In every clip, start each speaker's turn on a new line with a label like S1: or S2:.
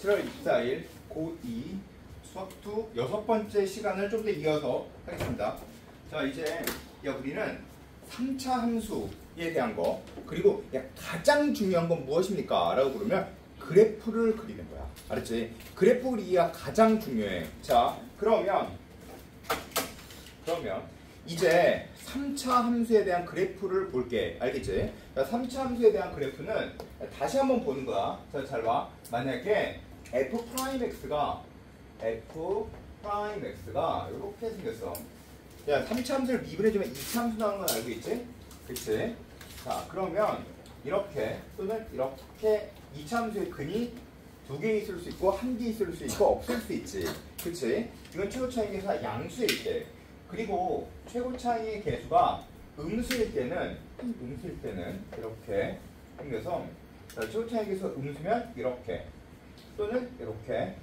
S1: 7월 24일 고2 수학2 6번째 시간을 좀 더 이어서 하겠습니다. 자, 이제 우리는 3차 함수에 대한 거, 그리고 가장 중요한 건 무엇입니까? 라고 그러면 그래프를 그리는 거야. 알았지? 그래프 그리기가 가장 중요해. 자, 그러면 이제 3차 함수에 대한 그래프를 볼게. 알겠지? 자, 3차 함수에 대한 그래프는 다시 한번 보는 거야. 자, 잘 봐. 만약에 f'x가 이렇게 생겼어. 야, 3차 함수를 미분해주면 2차 함수 나오는 건 알고 있지? 그치? 자, 그러면 이렇게 또는 이렇게 2차 함수의 근이 2개 있을 수 있고 1개 있을 수 있고 없을 수 있지. 그치? 이건 최고 차이의 개수가 양수일 때, 그리고 최고 차이의 개수가 음수일 때는 이렇게 생겨서, 최고 차이의 개수가 음수면 이렇게 또는 이렇게,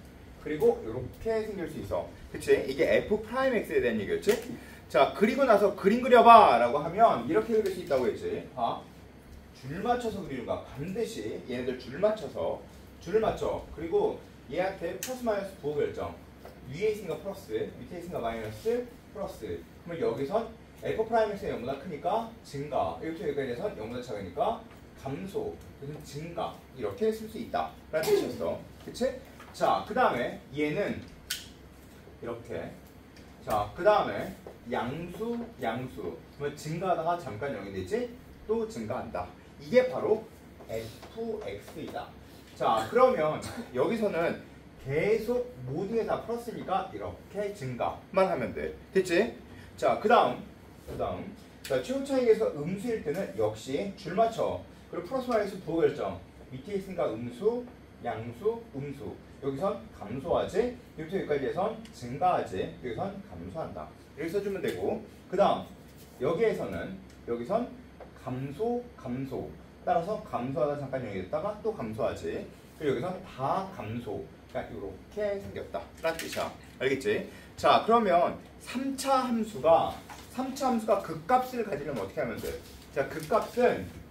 S1: 그리고 이렇게 생길 수 있어. 그치? 이게 f'x에 대한 얘기였지? 자, 그리고 나서 그림 그려봐 라고 하면 이렇게 그릴 수 있다고 했지. 봐. 줄 맞춰서 그리는 거야. 반드시 얘네들 줄 맞춰. 그리고 얘한테 플러스 마이너스 부호 결정. 위에 있으니까 플러스, 밑에 있으니까 마이너스, 플러스. 그러면 여기선 f'x가 0보다 크니까 증가, 여기부터 여기까지에선 0보다 작으니까 감소, 그래서 증가, 이렇게 쓸 수 있다 라는 뜻이었어. 그치? 자, 그 다음에 얘는 이렇게. 자, 그 다음에 양수. 그러면 증가하다가 잠깐 0이 되지? 또 증가한다. 이게 바로 fx이다. 자, 그러면 여기서는 계속 모두에 다 플러스니까 이렇게 증가만 하면 돼. 됐지? 자, 그 다음. 자, 최고 차이에서 음수일 때는 역시 줄 맞춰. 그리고 플러스 마이너스 부호 결정. 밑에 있으니까 음수, 양수, 음수. 여기선 감소하지. 여기부터 여기까지에선 증가하지. 여기선 감소한다. 이렇게 써주면 되고, 그 다음 여기선 감소. 따라서 감소하다 잠깐 여기 있다가 또 감소하지. 그리고 여기선 다 감소. 그러니까 이렇게 생겼다 라는 뜻이야. 알겠지? 자, 그러면 3차 함수가 극값을 가지려면 어떻게 하면 돼? 자, 극값은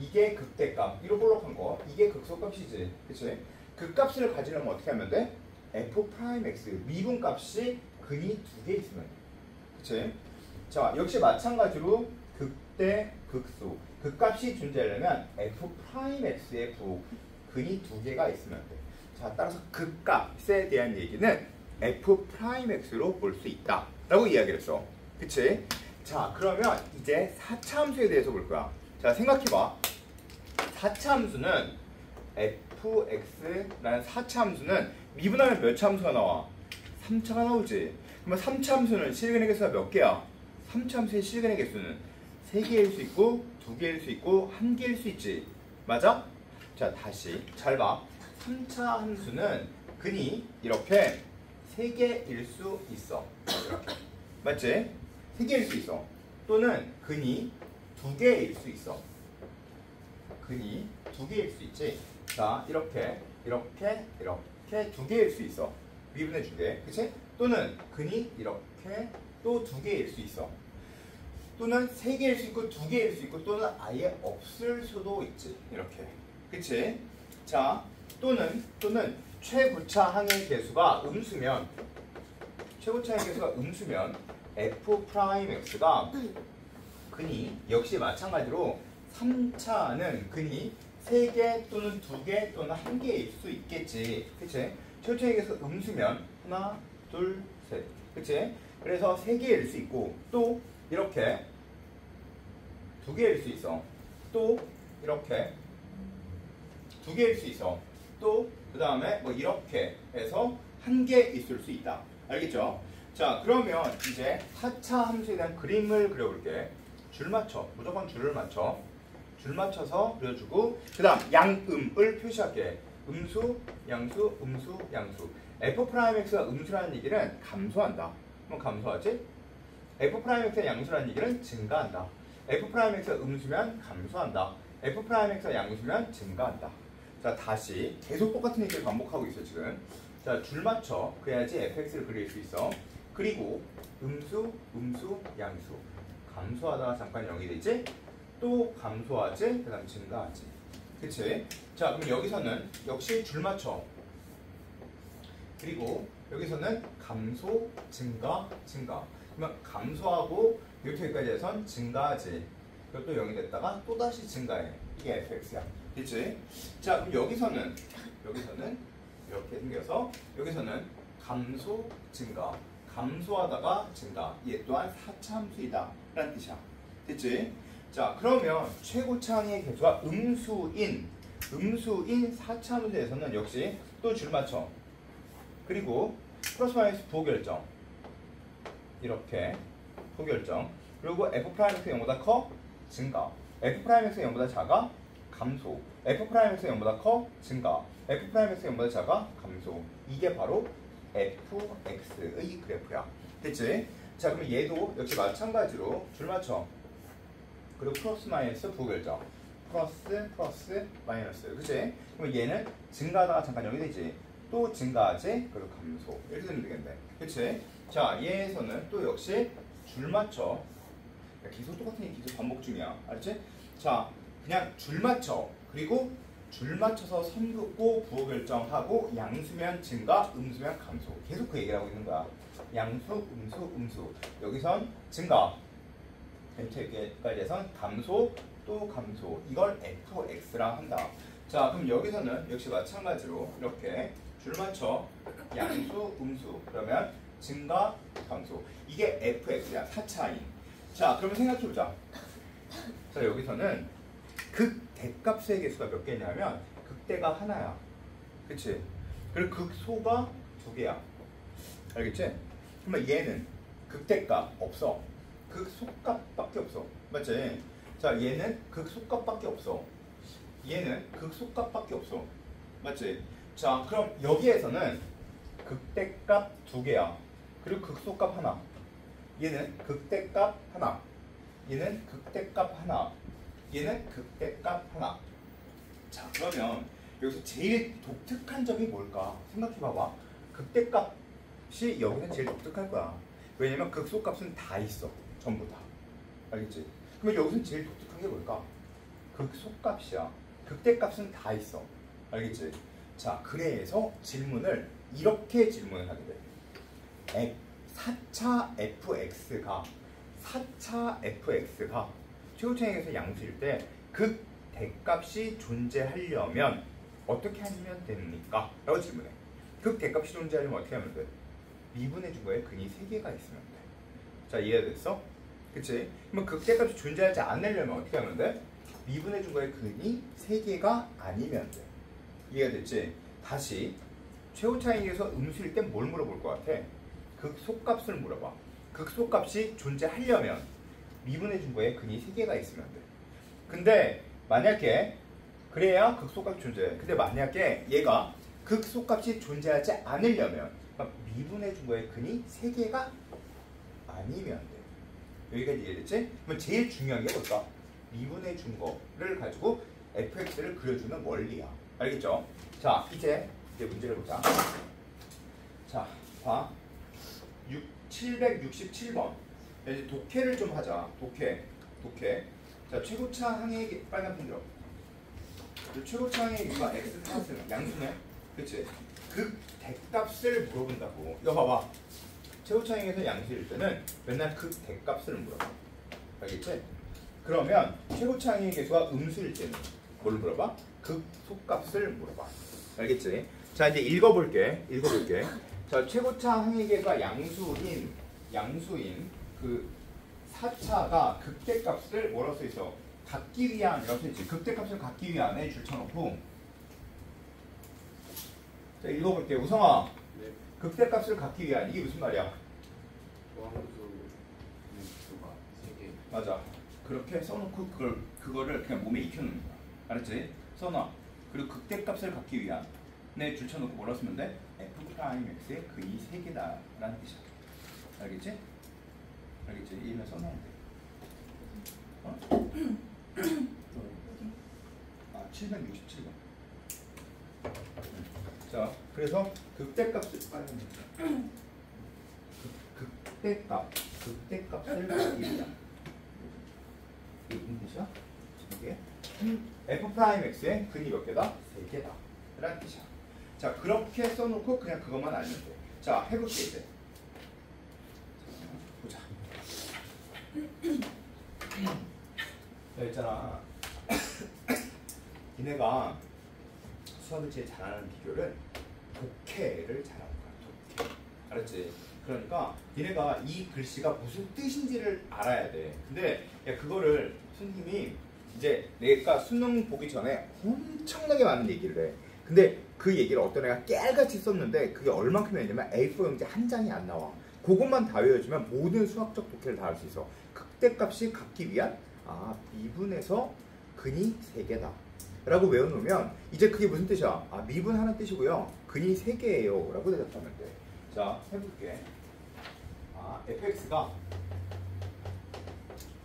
S1: 이게 극대값, 이로 볼록한 거, 이게 극소값이지. 그치? 극값을 가지려면 어떻게 하면 돼? f'x, 미분값이 근이 2개 있으면 돼. 그치? 자, 역시 마찬가지로 극대, 극소. 극값이 존재하려면 f'x의 부호, 근이 2개가 있으면 돼. 자, 따라서 극값에 대한 얘기는 f'x로 볼 수 있다 라고 이야기를 했어. 그치? 자, 그러면 이제 4차 함수에 대해서 볼 거야. 자, 생각해봐. 4차 함수는 fx라는 4차 함수는 미분하면 몇 차 함수가 나와? 3차가 나오지. 그러면 3차 함수는 실근의 개수가 몇 개야? 3차 함수의 실근의 개수는 3개일 수 있고 2개일 수 있고 1개일 수 있지. 맞아? 자, 다시 잘 봐. 3차 함수는 근이 이렇게 3개일 수 있어. 이렇게. 맞지? 3개일 수 있어. 또는 근이 2개일 수 있어. 근이 2개일 수 있지. 자, 이렇게 2개일 수 있어. 미분해 줄게. 그치? 또는 근이 이렇게 또 2개일 수 있어. 또는 3개일 수 있고 2개일 수 있고, 또는 아예 없을 수도 있지. 이렇게. 그치? 자, 또는 최고차 항의 개수가 음수면, f'x가 근이 역시 마찬가지로 3차는 근이 3개 또는 2개 또는 1개일 수 있겠지. 그치? 최고차의 개수 음수면 하나, 둘, 셋. 그치? 그래서 3개일 수 있고, 또 이렇게 2개일 수 있어. 또 이렇게 2개일 수 있어. 또 그 다음에 뭐 이렇게 해서 1개 있을 수 있다. 알겠죠? 자, 그러면 이제 4차 함수에 대한 그림을 그려볼게. 줄 맞춰. 무조건 줄을 맞춰. 줄 맞춰서 그려주고, 그 다음 양음을 표시할게. 음수, 양수, 음수, 양수. f'x가 음수라는 얘기는 감소한다. 그럼 감소하지? f'x가 양수라는 얘기는 증가한다. f'x가 음수면 감소한다. f'x가 양수면 증가한다. 자, 다시 계속 똑같은 얘기를 반복하고 있어 지금. 자, 줄 맞춰. 그래야지 fx를 그릴 수 있어. 그리고 음수, 양수. 감소하다가 잠깐 0이 되지? 또 감소하지? 그 다음 증가하지. 그치? 자, 그럼 여기서는 역시 줄 맞춰. 그리고 여기서는 감소, 증가, 증가. 그러면 감소하고 여기까지 해선 증가하지. 그것도 0이 됐다가 또다시 증가해. 이게 fx야. 됐지? 자, 그럼 여기서는 이렇게 생겨서 여기서는 감소, 증가. 감소하다가 증가. 얘 또한 4차 함수이다. 라는 뜻이야. 됐지? 자, 그러면 최고차항의 개수가 음수인 4차 함수에서는 역시 또 줄 맞춰. 그리고 플러스 마이너스 부호결정. 이렇게 부호결정. 그리고 f'x가 0보다 커 증가. f'x가 0보다 작아 감소. f'x가 0보다 커 증가. f'x가 0보다 작아 감소. 이게 바로 fx의 그래프야. 됐지? 자, 그럼 얘도 역시 마찬가지로 줄 맞춰. 그리고 플러스 마이너스 부호결정. 플러스 마이너스. 그치? 그럼 얘는 증가하다가 잠깐 0이 되지. 또 증가하지. 그리고 감소. 이렇게 되면 되겠네. 그치? 자, 얘에서는 또 역시 줄 맞춰. 계속 똑같은 게 계속 반복 중이야. 알았지? 자, 그냥 줄 맞춰. 그리고 줄 맞춰서 선 긋고 부호 결정하고 양수면 증가, 음수면 감소. 계속 그 얘기를 하고 있는 거야. 양수, 음수. 여기선 증가. m2까지 해선 감소, 또 감소. 이걸 fx라 한다. 자, 그럼 여기서는 역시 마찬가지로 이렇게 줄 맞춰 양수, 음수. 그러면 증가, 감소. 이게 fx야. 4차인. 자, 그러면 생각해보자. 자, 여기서는 극대값의 개수가 몇 개냐면 극대가 하나야. 그치? 그리고 극소가 2개야. 알겠지? 그러면 얘는 극대값 없어. 극소값밖에 없어. 맞지? 자, 얘는 극소값밖에 없어. 얘는 극소값밖에 없어. 맞지? 자, 그럼 여기에서는 극대값 2개야. 그리고 극소값 하나. 얘는 극대값 하나. 얘는 극대값 하나. 얘는 극대값 하나. 자, 그러면 여기서 제일 독특한 점이 뭘까? 생각해봐봐. 극대값이 여기는 제일 독특할 거야. 왜냐면 극소값은 다 있어. 전부 다. 알겠지? 그러면 여기서는 제일 독특한 게 뭘까? 극소값이야. 극대값은 다 있어. 알겠지? 자, 그래서 질문을 이렇게 질문을 하게 돼. 4차 fx가 최고차항에서 양수일 때 극대값이 존재하려면 어떻게 하면 됩니까? 라고 질문해. 극대값이 존재하려면 어떻게 하면 돼? 미분해 준 거에 근이 3개가 있으면 돼. 자, 이해가 됐어? 그치? 그럼 극대값이 존재하지 않으려면 어떻게 하면 돼? 미분해 준 거에 근이 3개가 아니면 돼. 이해가 됐지? 다시 최고차항에서 음수일 땐 뭘 물어볼 것 같아? 극소값을 물어봐. 극소값이 존재하려면 미분해 준 거에 근이 3개가 있으면 돼. 근데 만약에 그래야 극소값이 존재해. 근데 만약에 얘가 극소값이 존재하지 않으려면 미분해 준 거에 근이 3개가 아니면 돼. 여기까지 이해됐지? 그럼 제일 중요한 게 뭘까? 미분해 준 거를 가지고 fx를 그려주는 원리야. 알겠죠? 자, 이제 문제를 보자. 자, 봐. 767번. 이제 독해를 좀 하자. 독해. 자, 최고차 항의 빨간 펜 들어. 최고차 항의 유가 x 플러스 양수네. 그치? 극대값을 물어본다고. 이거 봐봐. 최고차 항에서 양수일 때는 맨날 극대값을 물어봐. 알겠지? 그러면 최고차 항의 개수가 음수일 때는 뭘 물어봐? 극소값을 물어봐. 알겠지? 자, 이제 읽어볼게. 자, 최고차 항의 개수가 양수인 그 4차가 극대값을 뭐라고 써있어? 갖기 위한이라고 써있지. 극대값을 갖기 위한에 줄 쳐놓고. 자, 읽어볼게. 우성아.
S2: 네.
S1: 극대값을 갖기 위한 이게 무슨 말이야?
S2: 수가 3개.
S1: 맞아. 그렇게 써놓고 그거를 그냥 몸에 익혀놓는 거야. 알았지? 써놔. 그리고 극대값을 갖기 위한 네 줄 쳐놓고 뭐라 쓰면 돼? f'x의 근이 3개다 라는 뜻이야. 알겠지? 얘는 써놔야 돼. 어? 아, 767번. 자, 그래서 극대값을 극대값을 갖기 위한 이게 무슨 뜻이야? 이게 f'x의 근이 몇 개다? 3개다 라는 뜻이야. 자, 그렇게 써놓고 그냥 그것만 알면 돼. 자, 해볼게 이제. 자, 보자. 야, 있잖아. 니네가 수학을 제일 잘하는 비결은 독해를 잘하는 거야. 독해. 알았지? 그러니까 니네가 이 글씨가 무슨 뜻인지를 알아야 돼. 근데 야, 그거를 선생님이 이제 내가 수능 보기 전에 엄청나게 많은 얘기를 해. 근데 그 얘기를 어떤 애가 깨알같이 썼는데 그게 얼만큼 했냐면 A4 용지 한 장이 안 나와. 그것만 다 외워주면 모든 수학적 독해를 다 할 수 있어. 극대값이 갖기 위한 미분에서 근이 3개다 라고 외워놓으면 이제 그게 무슨 뜻이야? 미분하는 뜻이고요. 근이 3개예요 라고 대답하면 돼. 자, 해볼게. fx가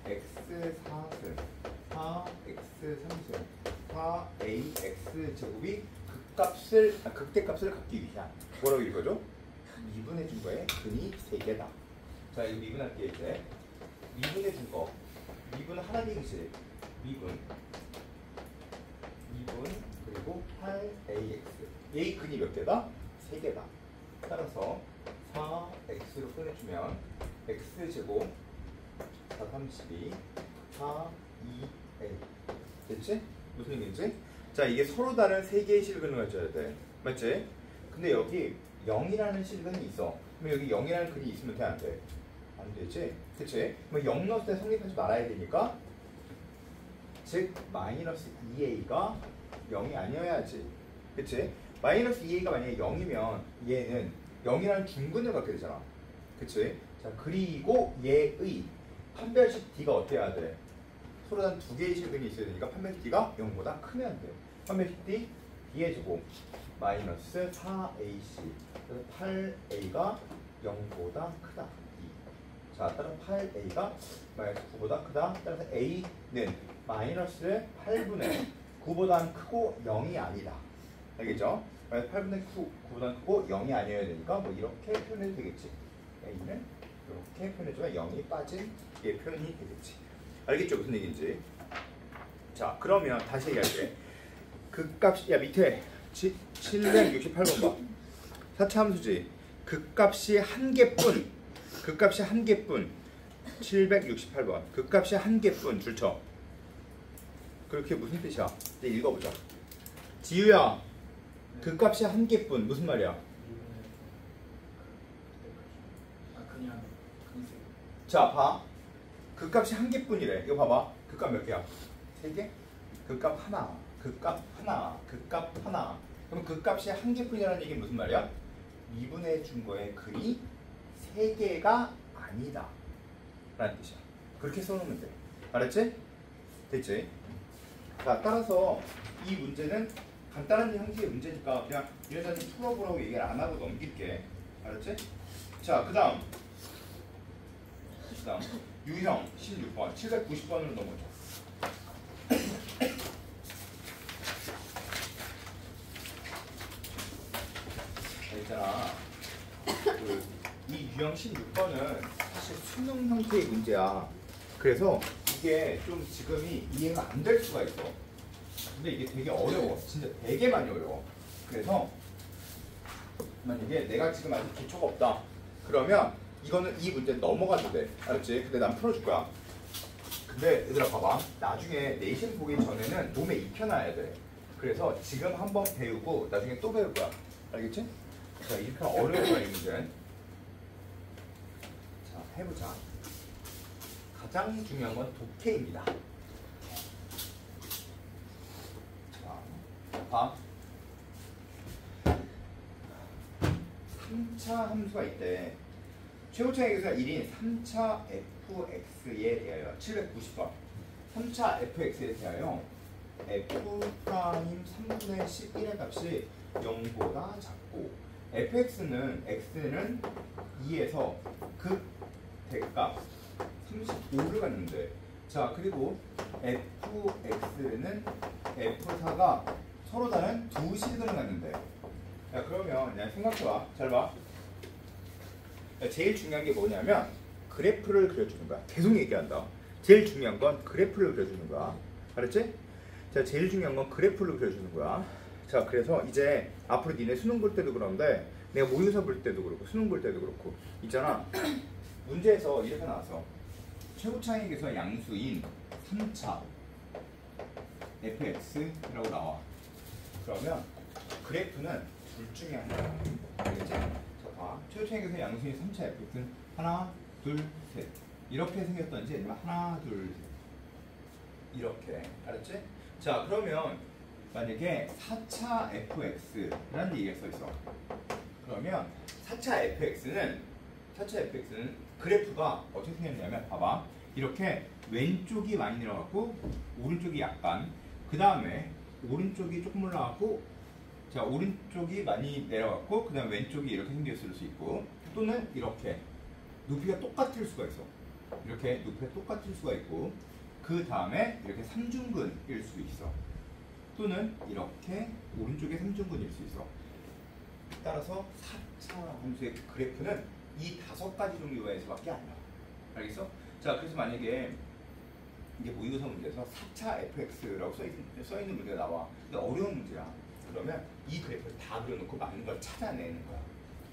S1: x 4승 4x 3승 4ax 제곱이 극대값을 갖기 위한 뭐라고 읽어줘? 미분해준 거에 근이 3개다. 자, 이거 미분할게 이제. 미분해준 거. 미분 하나씩 미분 그리고 8ax. a 근이 몇 개다? 3개다. 따라서 4x로 꺼내주면 x제곱 432 4a 됐지? 무슨 얘기인지? 자, 이게 서로 다른 3개의 실근을 가져야 돼. 맞지? 근데 여기 0이라는 실근이 있어. 그럼 여기 0이라는 근이 있으면 돼, 안 돼? 안 되지? 그치? 그럼 0 넣었을 때 성립하지 말아야 되니까 즉 마이너스 2a가 0이 아니어야지. 그치? 마이너스 2a가 만약에 0이면 얘는 0이라는 중근을 갖게 되잖아. 그치? 자, 그리고 얘의 판별식 d가 어때야 돼? 서로 단 2개의 실근이 있어야 되니까 판별식 d가 0보다 크면 돼. 판별식 d d의 제곱 마이너스 4ac. 그래서 8a가 0보다 크다. 자, 따라서 8a가 마이너스 9보다 크다. 따라서 a는 마이너스 8분의 9보다 크고 0이 아니다. 알겠죠? 마이너스 8분의 9보다 크고 0이 아니어야 되니까 뭐 이렇게 표현해도 되겠지. a는 이렇게 표현해주면 0이 빠진 게 표현이 되겠지. 알겠죠? 무슨 얘기인지. 자, 그러면 다시 얘기할게. 극값이, 야, 밑에 768번 봐. 4차 함수지. 극값이 한 개뿐. 극값이 한 개뿐. 768번. 극값이 한 개뿐. 줄쳐. 그렇게 무슨 뜻이야? 이제 읽어보자. 지우야. 극값이 한 개뿐. 무슨 말이야?
S2: 그냥
S1: 자, 봐. 극값이 한 개뿐이래. 이거 봐봐. 극값 몇 개야? 3개? 극값 하나. 극값 하나. 극값 하나. 그럼 극값이 한 개뿐이라는 얘기는 무슨 말이야? 미분해 준 거에 근이 3개가 아니다 라는 뜻이야. 그렇게 써놓으면 돼. 알았지? 됐지? 자, 따라서 이 문제는 간단한 형식의 문제니까 그냥 유연자님 풀어보라고 얘기를 안 하고 넘길게. 알았지? 자, 그 다음 유형 16번 790번으로 넘어져. 있잖아. 이 유형 16번은 사실 수능 형태의 문제야. 그래서 이게 좀 지금이 이해가 안 될 수가 있어. 근데 이게 되게 어려워. 진짜 되게 많이 어려워. 그래서 만약에 내가 지금 아직 기초가 없다. 그러면 이거는 이 문제 넘어가도 돼. 알았지? 근데 난 풀어줄 거야. 근데 얘들아 봐봐. 나중에 내신 보기 전에는 몸에 익혀놔야 돼. 그래서 지금 한번 배우고 나중에 또 배울 거야. 알겠지? 자, 이렇게 어려워요, 이 문제는. 자, 해보자. 가장 중요한 건 독해입니다. 자, 봐. 3차 함수가 있대. 최고차의 계수가 1인 3차 fx에 대하여 790번. 3차 fx에 대하여 f 프라임 3분의 11의 값이 0보다 작고 fx는 x는 2에서 극 대값 35를 갖는데, 자, 그리고 fx는 f4가 서로 다른 두 실근을 갖는데, 야, 그러면 그냥 생각해봐. 잘 봐. 야, 제일 중요한 게 뭐냐면 그래프를 그려주는 거야. 계속 얘기한다. 제일 중요한 건 그래프를 그려주는 거야. 알았지? 자, 제일 중요한 건 그래프를 그려주는 거야. 자, 그래서 이제 앞으로 니네 수능 볼 때도 그런데 내가 모의고사 볼 때도 그렇고 수능 볼 때도 그렇고 있잖아. 문제에서 이렇게 나왔어. 최고 차익에서 양수인 3차 fx라고 나와. 그러면 그래프는 둘 중에 하나야. 알겠지? 자, 봐. 최고 차익에서 양수인 3차 fx는 하나, 둘, 셋. 이렇게 생겼던지 아니면 하나, 둘, 셋. 이렇게. 알았지? 자, 그러면 만약에 4차 fx라는 얘기가 써 있어. 그러면 4차 fx는 그래프가 어떻게 생겼냐면 봐봐. 이렇게 왼쪽이 많이 내려갔고 오른쪽이 약간, 그 다음에 오른쪽이 조금 올라갔고, 자, 오른쪽이 많이 내려갔고 그 다음에 왼쪽이 이렇게 생겼을 수 있고, 또는 이렇게 높이가 똑같을 수가 있어. 이렇게 높이가 똑같을 수가 있고, 그 다음에 이렇게 삼중근일 수 있어. 또는 이렇게 오른쪽에 삼중근일 수 있어. 따라서 4차 함수의 그래프는 이 5가지 종류에서밖에 안 나와. 알겠어? 자, 그래서 만약에 이게 모의고사 문제에서 4차 fx라고 써있는 문제가 나와. 근데 어려운 문제야. 그러면 이 그래프를 다 그려놓고 맞는 걸 찾아내는 거야.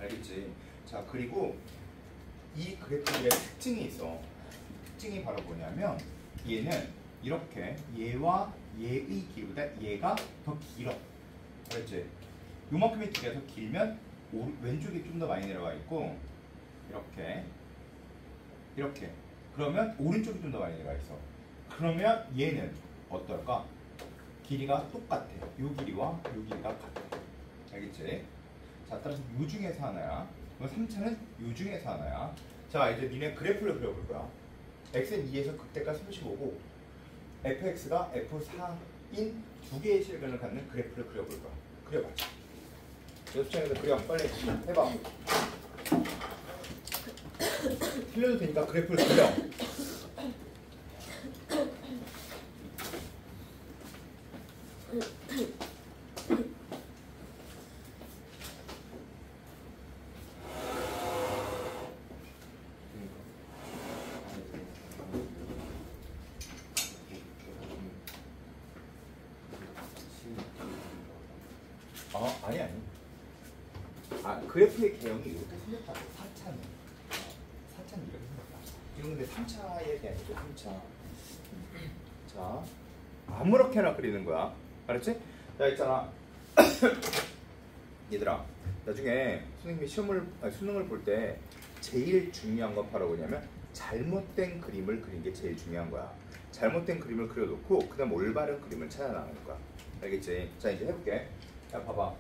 S1: 알겠지? 자, 그리고 이 그래프들의 특징이 있어. 특징이 바로 뭐냐면 얘는 이렇게 얘와 얘의 길이보다 얘가 더 길어. 알겠지? 요만큼의 길이가 더 길면 왼쪽이 좀 더 많이 내려가 있고, 이렇게 그러면 오른쪽이 좀 더 많이 내려가 있어. 그러면 얘는 어떨까? 길이가 똑같아. 요 길이와 요 길이가 같아. 알겠지? 자, 따라서 요 중에서 하나야. 3차는 요 중에서 하나야. 자, 이제 니네 그래프를 그려볼 거야. x는 2에서 극대가 35고 fx가 f4인 두 개의 실근을 갖는 그래프를 그려볼 거야. 그려봐. 연습장에서 그려. 빨리 해봐. 틀려도 되니까 그래프를 그려. 아니. 그래프의 개형이 이렇게 생겼다고. 4차는 이렇게 생겼다. 이건 근데 3차의 개형이죠. 3차. 자, 아무렇게나 그리는 거야. 알았지? 자, 있잖아. 얘들아, 나중에 선생님이 수능을 볼 때 제일 중요한 건 바로 뭐냐면 잘못된 그림을 그린 게 제일 중요한 거야. 잘못된 그림을 그려놓고 그 다음 올바른 그림을 찾아 나가는 거야. 알겠지? 자, 이제 해볼게. 자, 봐봐.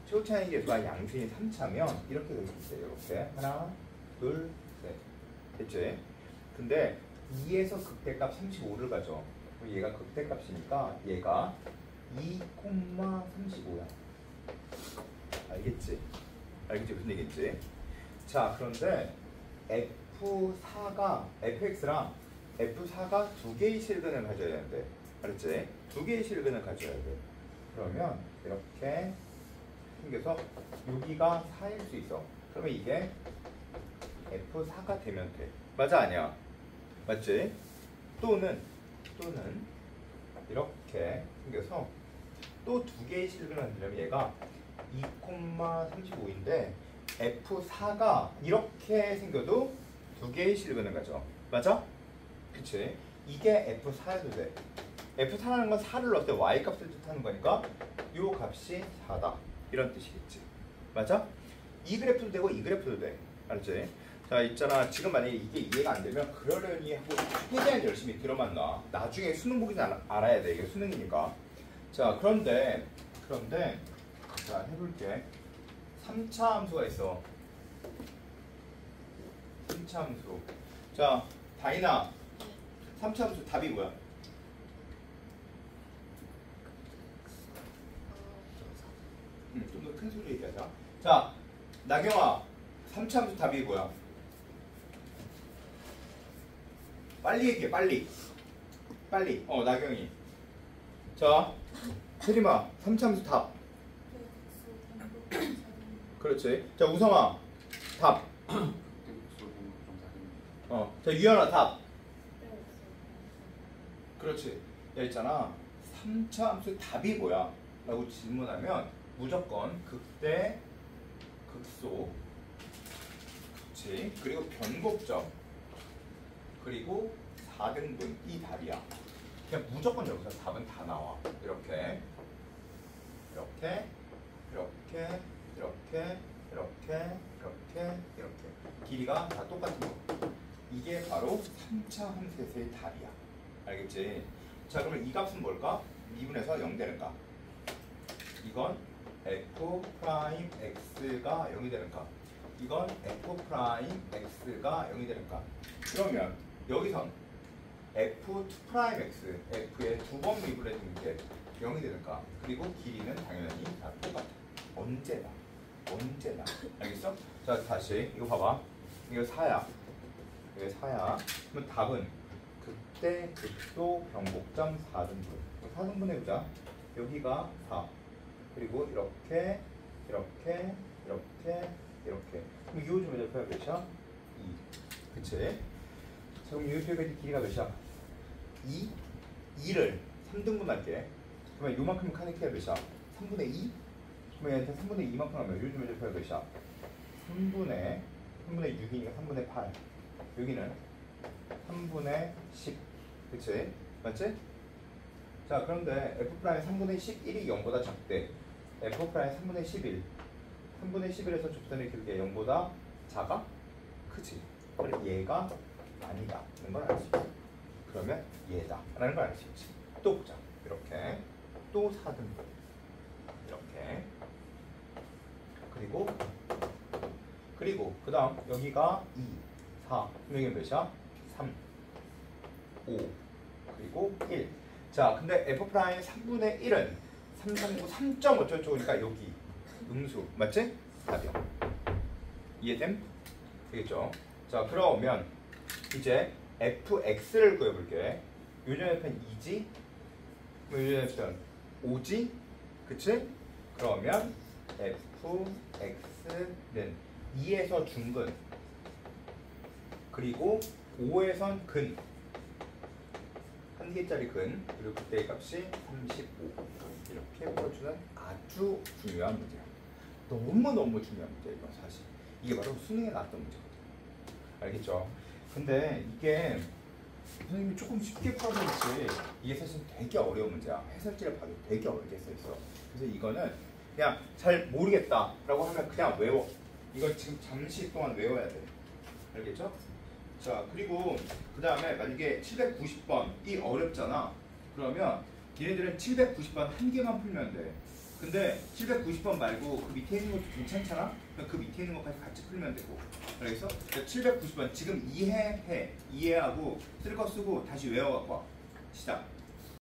S1: 최고차익 계수가 양수인 3차면 이렇게 될 수 있어요. 이렇게 하나, 둘, 셋. 됐지? 근데 2에서 극대값 35를 가져. 얘가 극대값이니까 얘가 2,35야. 알겠지? 무슨 얘기인지? 자, 그런데 fx랑 f4가 두 개의 실근을 가져야 되는데, 알았지? 두 개의 실근을 가져야 돼. 그러면 이렇게 생겨서 여기가 4일 수 있어. 그러면 이게 f4가 되면 돼. 맞아, 아니야? 맞지? 또는 이렇게 생겨서 또 두 개의 실근을 만들려면 얘가 2,35인데 f4가 이렇게 생겨도 두 개의 실근을 가져. 맞아? 그치? 이게 f4여도 돼. f4라는 건 4를 넣을 때 y값을 뜻하는 거니까 요 값이 4다. 이런 뜻이겠지. 맞아? 이 그래프도 되고 이 그래프도 돼. 알았지? 자, 있잖아. 지금 만약에 이게 이해가 안 되면 그러려니 하고 최대한 열심히 들어만 놔. 나중에 수능 보기 전에 알아야 돼. 이게 수능이니까. 자, 그런데 자, 해볼게. 3차 함수가 있어. 3차 함수. 자, 다이나 3차 함수 답이 뭐야? 좀 더 큰 소리 얘기하자. 자, 나경아, 3차 함수 답이 뭐야? 빨리 얘기해, 빨리. 나경이. 자, 세림아, 3차 함수 답. 그렇지. 자, 우성아, 답. 자, 유연아, 답. 그렇지. 야, 있잖아. 3차 함수 답이 뭐야? 라고 질문하면 무조건 극대, 극소, 그치? 그리고 변곡점, 그리고 4등분 이 답이야. 그냥 무조건 여기서 답은 다 나와. 이렇게 이렇게 이렇게 이렇게 이렇게 이렇게 이렇게 길이가 다 똑같은 거. 이게 바로 3차 함수에서의 답이야. 알겠지? 자, 그러면 이 값은 뭘까? 미분에서 0 되는 값. 이건 f 프라임 x가 0이 되는 값. 이건 f 프라임 x가 0이 되는 값. 그러면 여기선 f2 프라임 x, f의 두 번 미분해주는 게 0이 되는 값. 그리고 길이는 당연히 다 똑같아. 언제나. 언제나. 알겠어? 자, 다시 이거 봐봐. 이거 4야. 이게 4야. 그럼 답은 극대, 극소, 변곡점 4등분. 4등분 해보자. 여기가 4. 그리고 이렇게, 이렇게, 이렇게, 이렇게. 그럼 이 요즘 몇 표가 몇이야? 2. 그치? 자, 그럼 이 표의 길이가 몇이야? 2? 2를 3등분 할게. 그러면 요만큼 카니키가 몇이야? 3분의 2? 그러면 얘한테 3분의 2만큼 하면 요즘 몇 표가 몇이야? 3분의 6이니까 3분의 8. 여기는 3분의 10. 그치? 맞지? 자, 그런데 f' 3분의 11이 0보다 작대. f' 3분의 11. 3분의 11에서 좁선의 길게 0보다 작아? 크지? 그럼 얘가 아니다. 라는 걸 알 수 있어. 그러면 얘다. 라는 걸 알 수 있지. 또 보자. 이렇게. 또 4등분. 이렇게. 그리고 그 다음 여기가 2, 4. 여기는 몇이야? 3, 5. 그리고 1. 자, 근데 f' 3분의 1은 3, 3, 9, 3점 어쩌고저쩌고니까 여기 음수. 맞지? 답이야. 이해됨? 되겠죠? 자, 그러면 이제 fx를 구해볼게. 요즘 f는 2지? 요즘 f는 5지? 그치? 그러면 fx는 2에서 중근 그리고 5에선 근 한 개짜리 근 그리고 그때의 값이 35 이렇게 풀어주는 아주 중요한 문제야. 너무너무 중요한 문제야. 이건 사실 이게 바로 수능에 나왔던 문제거든. 알겠죠? 근데 이게 선생님이 조금 쉽게 풀어줬지 이게 사실 되게 어려운 문제야. 해설지를 봐도 되게 어렵게 써있어. 그래서 이거는 그냥 잘 모르겠다 라고 하면 그냥 외워. 이걸 지금 잠시 동안 외워야 돼. 알겠죠? 자, 그리고 그 다음에 만약에 790번이 어렵잖아. 그러면 얘네들은 790번 한 개만 풀면 돼. 근데 790번 말고 그 밑에 있는 것도 괜찮잖아? 그럼 그 밑에 있는 것까지 같이 풀면 되고. 알겠어? 790번 지금 이해하고 쓸 거 쓰고 다시 외워갖고 와. 시작.